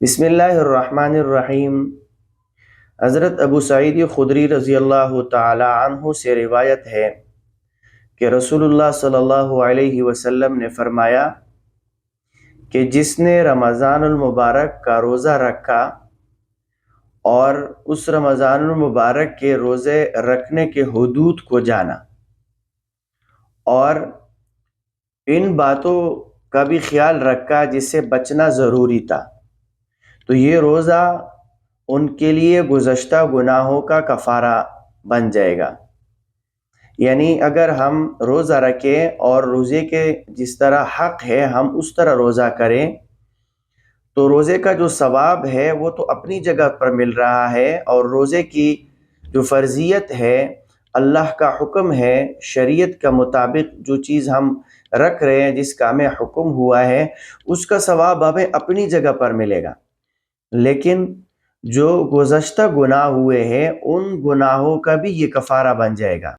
بسم اللہ الرحمن الرحیم۔ حضرت ابو سعید خدری رضی اللہ تعالی عنہ سے روایت ہے کہ رسول اللہ صلی اللہ علیہ وسلم نے فرمایا کہ جس نے رمضان المبارک کا روزہ رکھا اور اس رمضان المبارک کے روزے رکھنے کے حدود کو جانا اور ان باتوں کا بھی خیال رکھا جس سے بچنا ضروری تھا، تو یہ روزہ ان کے لیے گزشتہ گناہوں کا کفارہ بن جائے گا۔ یعنی اگر ہم روزہ رکھیں اور روزے کے جس طرح حق ہے ہم اس طرح روزہ کریں تو روزے کا جو ثواب ہے وہ تو اپنی جگہ پر مل رہا ہے، اور روزے کی جو فرضیت ہے، اللہ کا حکم ہے، شریعت کا مطابق جو چیز ہم رکھ رہے ہیں، جس کا ہمیں حکم ہوا ہے، اس کا ثواب ہمیں اپنی جگہ پر ملے گا۔ لیکن جو گزشتہ گناہ ہوئے ہیں ان گناہوں کا بھی یہ کفارہ بن جائے گا۔